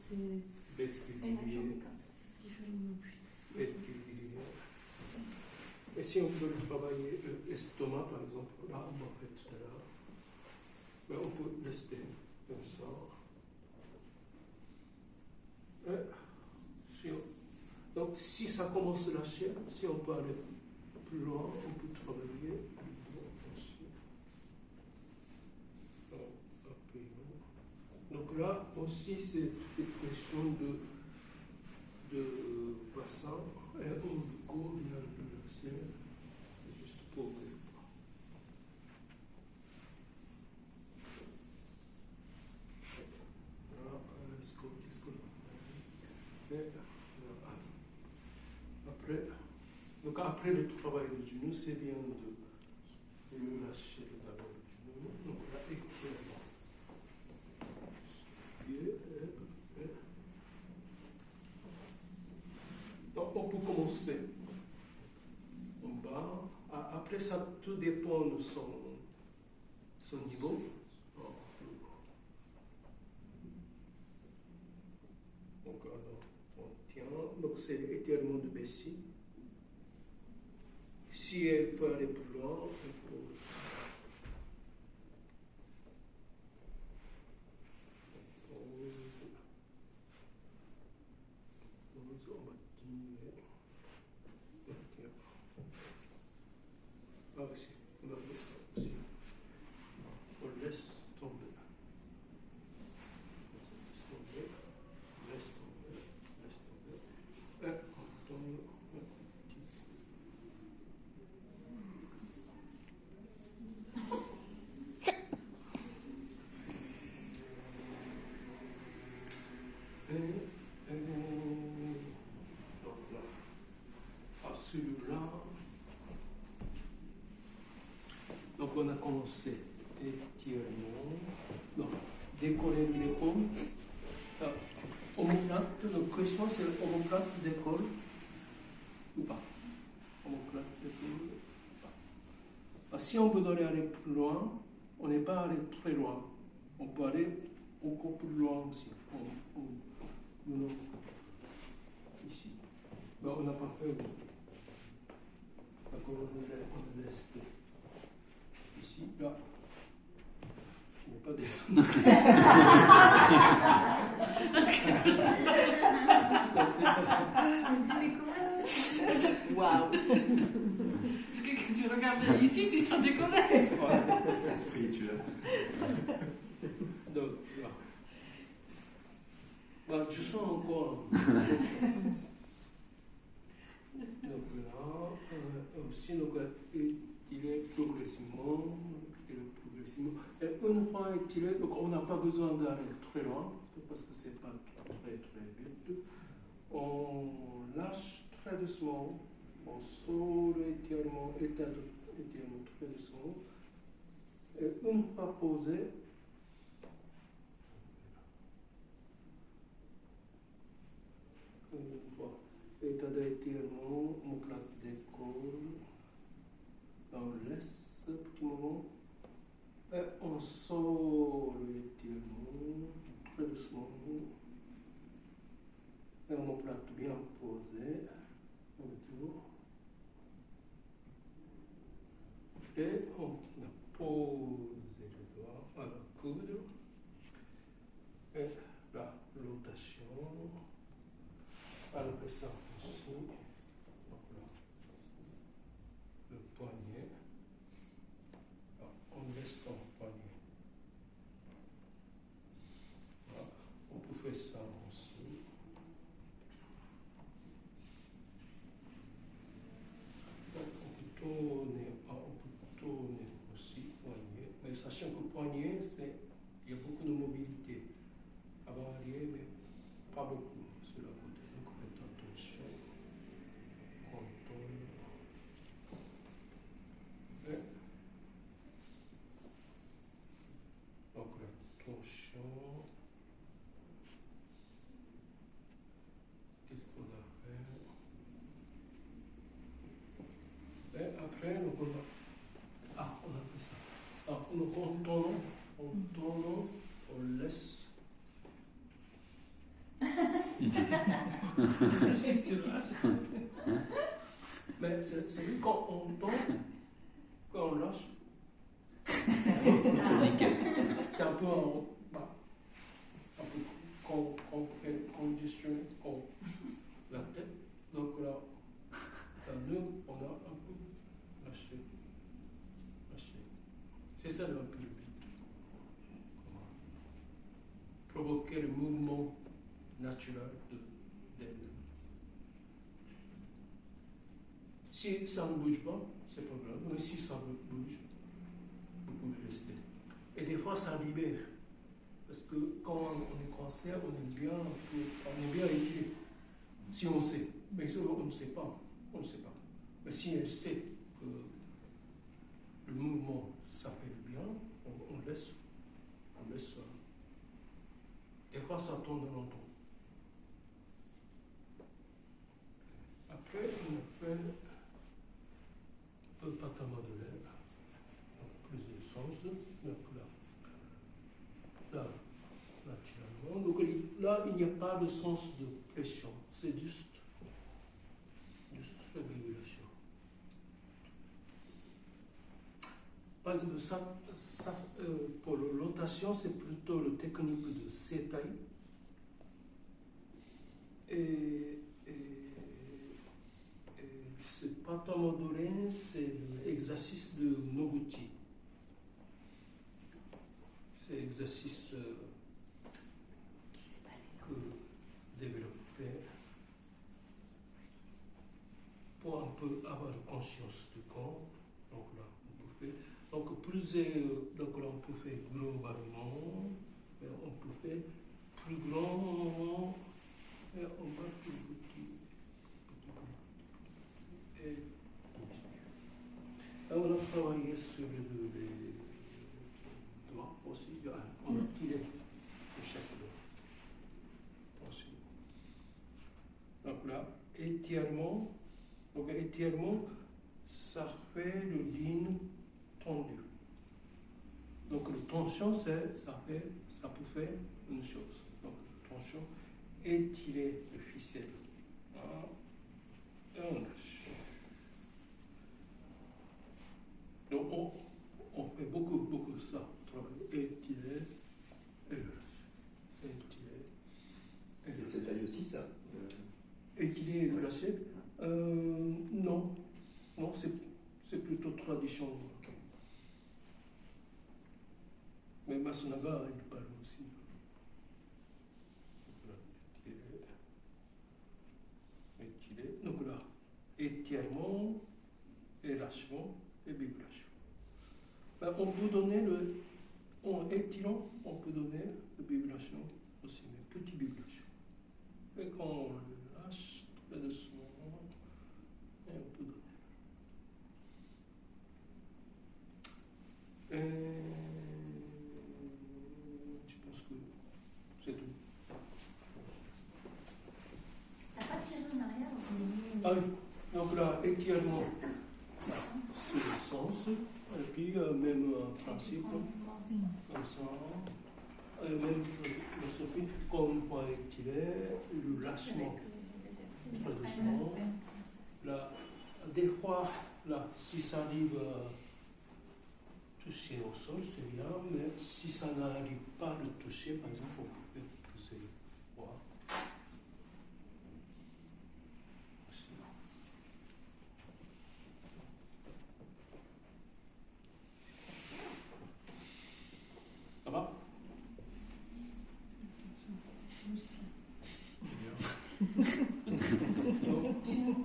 c'est vestibulier, différent. vestibulier. Et si on veut travailler l'estomac, par exemple, là, on va faire tout à l'heure, mais on peut rester comme ça. Donc, si ça commence à lâcher, si on peut aller plus loin, on peut travailler plus loin aussi. Donc là aussi, c'est une question de bassin et ombilico bien relaxé, juste pour ouvrir. Voilà, qu'est-ce qu'on a fait? Après le travail du genou, c'est bien de relâcher d'abord le genou. Donc là, étirement. Donc on peut commencer en bas. Après ça, tout dépend de son niveau. Donc alors, on tient. Donc c'est l'étirement de Bessie. Si elle peut aller plus loin, elle peut. Ah aussi, on va laisser aussi. On laisse tomber. Laisse tomber. Laisse tomber. Laisse tomber. Et on tombe. Donc là, à celui-là. Donc on a commencé étirement, donc décoller l'épaule. Omoplate, la question c'est omoplate décolle ou pas? Omoplate décolle ou pas? Si on voudrait aller plus loin, on n'est pas allé très loin. On peut aller encore plus loin aussi. Ici. Ben, on n'a pas fait. D'accord, on laisse. Ici, là, je n'ai pas des. Waouh! Parce que quand tu regardes ici, c'est sans déconner. Ouais, spirituel. Donc, là. Bah, je sens encore. Donc là, aussi, donc, il est progressivement. Et une fois étiré, donc on n'a pas besoin d'aller très loin, parce que c'est pas très vite. On lâche très doucement, on sort l'étirement, étirement très doucement. Et une fois posé, état d'étirement, omoplate d'épaule, on laisse un petit moment. Et on sort l'étirement très doucement. Et omoplate bien posée. Et on pose les doigts à la coude. Et la rotation. Après ça aussi. Donc là, le poignet. On laisse ton poignet. Voilà. On peut faire ça aussi. Donc on peut tourner aussi poignet. Mais sachant que le poignet, il y a beaucoup de mobilité. Avant arrière, mais pas beaucoup sur la côté. Donc faites attention. Contourne. Donc la torsion. Qu'est-ce qu'on a fait? Et après, donc on a fait ça. Alors, on tourne, on laisse. Mais c'est lui quand on tombe, quand on lâche, c'est un peu un peu qu'on fait congestionner la tête. Donc là, nous, on a un peu lâché. C'est ça un peu le but. Provoquer le mouvement naturel d'elle. Si ça ne bouge pas, c'est pas grave. Mais si ça bouge, vous pouvez rester. Et des fois, ça libère. Parce que quand on est coincé, on aime bien étirer. Si on sait. Mais ça, on ne sait pas. On ne sait pas. Mais si elle sait que le mouvement, ça fait le bien, on laisse. Des fois, ça tourne longtemps. Après, on appelle un peu patamodulaire. Donc, plusieurs sens. Donc là, naturellement. Donc là, il n'y a pas de sens de pression. C'est juste la régulation. Par exemple, pour la rotation, c'est plutôt la technique de Setai. Et ce patamodulé, c'est l'exercice de Noguchi. C'est l'exercice que développer pour un peu avoir conscience du corps. Donc là, on peut faire. Donc donc là, on peut faire globalement, mais on peut faire plus grand, et on va plus petit. Et là, on a travaillé sur les doigts aussi. On a tiré de chaque doigt. Donc là, étirement. Donc étirement, ça fait le ligne tendue. Donc la tension, ça peut faire une chose. Donc la tension, étirer le ficelle. Et on lâche. Donc on fait beaucoup de ça. Étirer et lâcher. Étirer. C'est taille aussi ça Étirer et lâcher. Non, c'est plutôt tradition. Mais Masunaga, il parle aussi. Étirer. Donc là, étirement, relâchement et vibration. Ben, on peut donner en étirant, on peut donner la vibration aussi, mais petite vibration. Et quand on lâche, très doucement, et on peut donner. Je pense que c'est tout. T'as pas tiré en arrière aussi? Ah oui, donc là, étirement sur le sens, et puis même principe, comme ça, et même philosophie, comme on va étirer, le lâchement, très doucement. Là, des fois, là, si ça arrive toucher au sol, c'est bien, mais si ça n'arrive pas à le toucher, par exemple, on peut